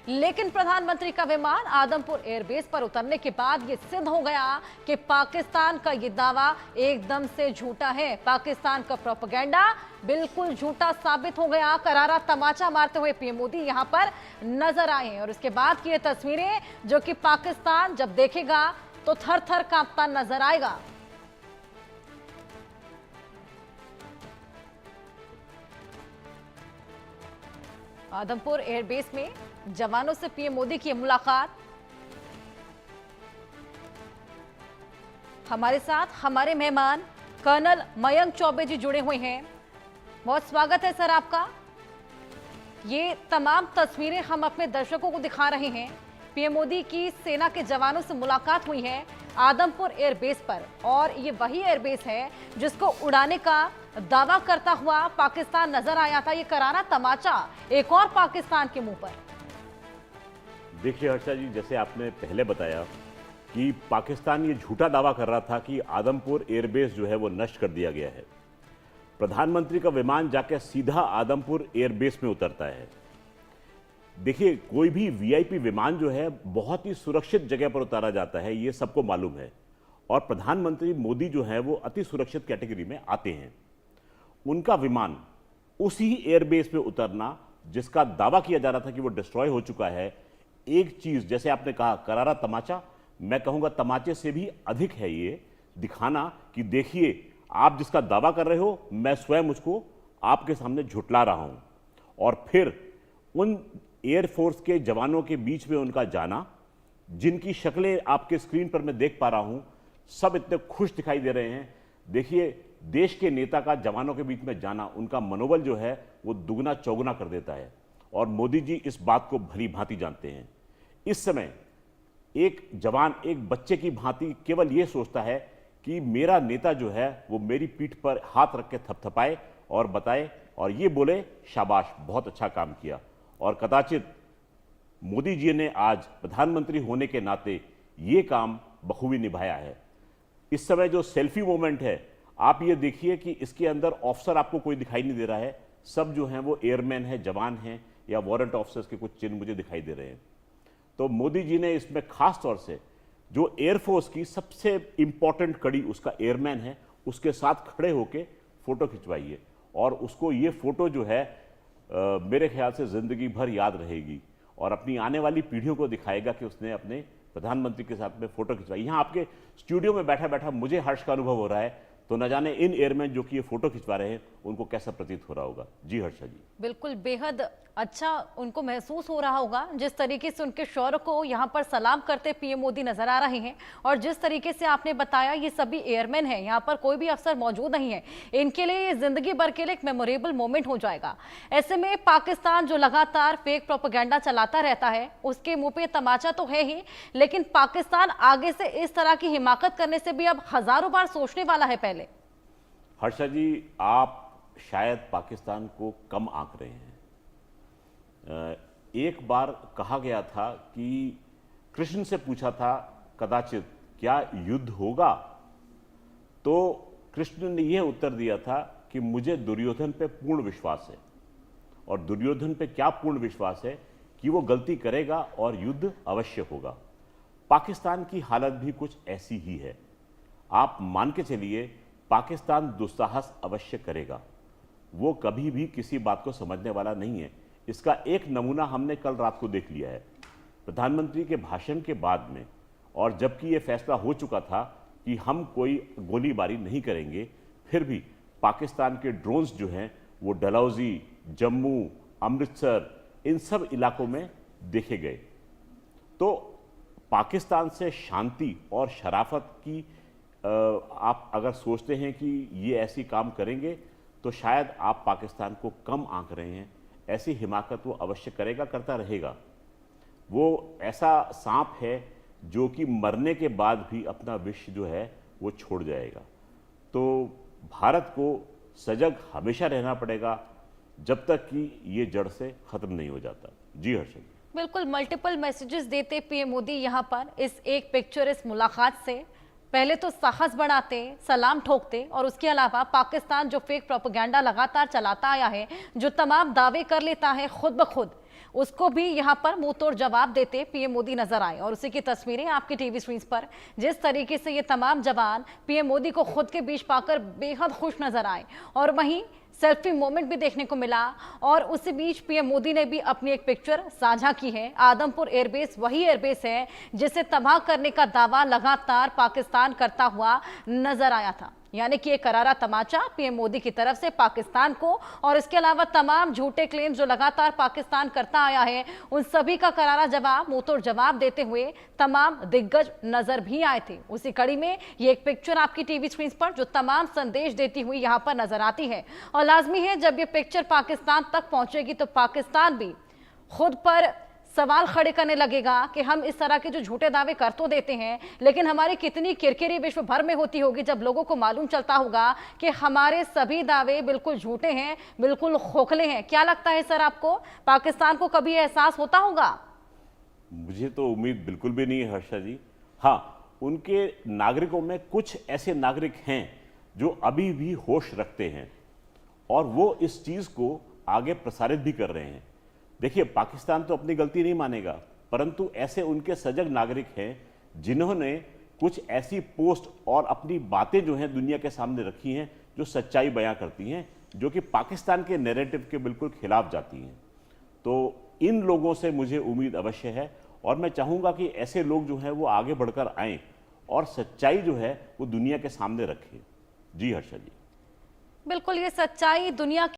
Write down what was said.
लेकिन प्रधानमंत्री का विमान आदमपुर एयरबेस पर उतरने के बाद ये सिद्ध हो गया कि पाकिस्तान का ये दावा एकदम से झूठा है। पाकिस्तान का प्रोपेगेंडा बिल्कुल झूठा साबित हो गया। करारा तमाचा मारते हुए पीएम मोदी यहां पर नजर आए हैं और उसके बाद की ये तस्वीरें जो कि पाकिस्तान जब देखेगा तो थर थर कांपता नजर आएगा। आदमपुर एयरबेस में जवानों से पीएम मोदी की मुलाकात। हमारे साथ हमारे मेहमान कर्नल मयंक चौबे जी जुड़े हुए हैं। बहुत स्वागत है सर आपका। ये तमाम तस्वीरें हम अपने दर्शकों को दिखा रहे हैं। पीएम मोदी की सेना के जवानों से मुलाकात हुई है आदमपुर एयरबेस पर और ये वही एयरबेस है जिसको उड़ाने का दावा करता हुआ पाकिस्तान नजर आया था। ये करारा तमाचा एक और पाकिस्तान के मुंह पर। देखिए हर्षा जी, जैसे आपने पहले बताया कि पाकिस्तान ये झूठा दावा कर रहा था कि आदमपुर एयरबेस जो है वो नष्ट कर दिया गया है। प्रधानमंत्री का विमान जाकर सीधा आदमपुर एयरबेस में उतरता है। देखिए, कोई भी वीआईपी विमान जो है बहुत ही सुरक्षित जगह पर उतारा जाता है, ये सबको मालूम है। और प्रधानमंत्री मोदी जो है वो अति सुरक्षित कैटेगरी में आते हैं। उनका विमान उसी एयरबेस में उतरना जिसका दावा किया जा रहा था कि वो डिस्ट्रॉय हो चुका है, एक चीज जैसे आपने कहा करारा तमाचा, मैं कहूंगा तमाचे से भी अधिक है ये दिखाना कि देखिए आप जिसका दावा कर रहे हो मैं स्वयं उसको आपके सामने झुटला रहा हूं। और फिर उन एयरफोर्स के जवानों के बीच में उनका जाना, जिनकी शक्लें आपके स्क्रीन पर मैं देख पा रहा हूं, सब इतने खुश दिखाई दे रहे हैं। देखिए, देश के नेता का जवानों के बीच में जाना उनका मनोबल जो है वो दुगना चौगुना कर देता है और मोदी जी इस बात को भली भांति जानते हैं। इस समय एक जवान एक बच्चे की भांति केवल यह सोचता है कि मेरा नेता जो है वो मेरी पीठ पर हाथ रख के थपथपाए और बताए और ये बोले शाबाश, बहुत अच्छा काम किया। और कदाचित मोदी जी ने आज प्रधानमंत्री होने के नाते ये काम बखूबी निभाया है। इस समय जो सेल्फी मोमेंट है, आप ये देखिए कि इसके अंदर ऑफिसर आपको कोई दिखाई नहीं दे रहा है, सब जो हैं वो एयरमैन है, जवान हैं या वारंट ऑफिसर्स के कुछ चिन्ह मुझे दिखाई दे रहे हैं। तो मोदी जी ने इसमें खास तौर से जो एयरफोर्स की सबसे इंपॉर्टेंट कड़ी उसका एयरमैन है, उसके साथ खड़े होकर फोटो खिंचवाई है और उसको ये फोटो जो है मेरे ख्याल से जिंदगी भर याद रहेगी और अपनी आने वाली पीढ़ियों को दिखाएगा कि उसने अपने प्रधानमंत्री के साथ में फोटो खिंचवाई। यहाँ आपके स्टूडियो में बैठा बैठा मुझे हर्ष का अनुभव हो रहा है, तो न जाने इन एयरमैन जो कि ये फोटो खिंचवा रहे हैं उनको कैसा प्रतीत हो रहा होगा। जी हर्षा जी। बिल्कुल बेहद अच्छा उनको महसूस हो रहा होगा जिस तरीके से उनके शौर्य को यहाँ पर सलाम करते पीएम मोदी नजर आ रहे हैं। और जिस तरीके से आपने बताया ये सभी एयरमैन हैं, यहाँ पर कोई भी अफसर मौजूद नहीं है, इनके लिए ये जिंदगी भर के लिए एक मेमोरेबल मोमेंट हो जाएगा। ऐसे में पाकिस्तान जो लगातार फेक प्रोपेगेंडा चलाता रहता है उसके मुंह पे तमाचा तो है ही, लेकिन पाकिस्तान आगे से इस तरह की हिमाकत करने से भी अब हजारों बार सोचने वाला है पहले। हर्षा जी, आप शायद पाकिस्तान को कम आंक रहे हैं। एक बार कहा गया था कि कृष्ण से पूछा था कदाचित क्या युद्ध होगा, तो कृष्ण ने यह उत्तर दिया था कि मुझे दुर्योधन पे पूर्ण विश्वास है। और दुर्योधन पे क्या पूर्ण विश्वास है कि वो गलती करेगा और युद्ध अवश्य होगा। पाकिस्तान की हालत भी कुछ ऐसी ही है। आप मान के चलिए, पाकिस्तान दुस्साहस अवश्य करेगा, वो कभी भी किसी बात को समझने वाला नहीं है। इसका एक नमूना हमने कल रात को देख लिया है प्रधानमंत्री के भाषण के बाद में। और जबकि ये फैसला हो चुका था कि हम कोई गोलीबारी नहीं करेंगे, फिर भी पाकिस्तान के ड्रोन्स जो हैं वो डलहौजी, जम्मू, अमृतसर, इन सब इलाकों में देखे गए। तो पाकिस्तान से शांति और शराफत की आप अगर सोचते हैं कि ये ऐसी काम करेंगे तो शायद आप पाकिस्तान को कम आंक रहे हैं। ऐसी हिमाकत वो अवश्य करेगा, करता रहेगा। वो ऐसा सांप है जो कि मरने के बाद भी अपना विष जो है वो छोड़ जाएगा। तो भारत को सजग हमेशा रहना पड़ेगा जब तक कि ये जड़ से खत्म नहीं हो जाता। जी हर्षद। बिल्कुल मल्टीपल मैसेजेस देते पीएम मोदी यहाँ पर इस एक पिक्चर, इस मुलाकात से। पहले तो साहस बढ़ाते, सलाम ठोकते और उसके अलावा पाकिस्तान जो फेक प्रोपेगेंडा लगातार चलाता आया है, जो तमाम दावे कर लेता है खुद ब खुद, उसको भी यहां पर मुंह तोड़ जवाब देते पीएम मोदी नजर आए। और उसी की तस्वीरें आपकी टीवी स्क्रीन पर, जिस तरीके से ये तमाम जवान पीएम मोदी को खुद के बीच पाकर बेहद खुश नजर आए और वहीं सेल्फी मोमेंट भी देखने को मिला। और उसी बीच पीएम मोदी ने भी अपनी एक पिक्चर साझा की है। आदमपुर एयरबेस वही एयरबेस है जिसे तबाह करने का दावा लगातार पाकिस्तान करता हुआ नजर आया था, यानी कि एक करारा तमाचा पीएम मोदी की तरफ से पाकिस्तान को। और इसके अलावा तमाम झूठे क्लेम जो लगातार पाकिस्तान करता आया है, उन सभी का करारा जवाब, मुंहतोड़ जवाब देते हुए तमाम दिग्गज नजर भी आए थे। उसी कड़ी में ये एक पिक्चर आपकी टीवी स्क्रीन पर जो तमाम संदेश देती हुई यहां पर नजर आती है। और लाजमी है जब ये पिक्चर पाकिस्तान तक पहुंचेगी तो पाकिस्तान भी खुद पर सवाल खड़े करने लगेगा कि हम इस तरह के जो झूठे दावे कर तो देते हैं, लेकिन हमारी कितनी किरकिरी विश्व भर में होती होगी जब लोगों को मालूम चलता होगा कि हमारे सभी दावे बिल्कुल झूठे हैं, बिल्कुल खोखले हैं। क्या लगता है सर आपको, पाकिस्तान को कभी एहसास होता होगा? मुझे तो उम्मीद बिल्कुल भी नहीं है हर्षा जी। हाँ, उनके नागरिकों में कुछ ऐसे नागरिक हैं जो अभी भी होश रखते हैं और वो इस चीज को आगे प्रसारित भी कर रहे हैं। देखिए, पाकिस्तान तो अपनी गलती नहीं मानेगा, परंतु ऐसे उनके सजग नागरिक हैं जिन्होंने कुछ ऐसी पोस्ट और अपनी बातें जो हैं दुनिया के सामने रखी हैं जो सच्चाई बयां करती हैं, जो कि पाकिस्तान के नैरेटिव के बिल्कुल खिलाफ जाती हैं। तो इन लोगों से मुझे उम्मीद अवश्य है और मैं चाहूंगा कि ऐसे लोग जो हैं वो आगे बढ़कर आएं और सच्चाई जो है वो दुनिया के सामने रखें। जी हर्षा जी। बिल्कुल, ये सच्चाई दुनिया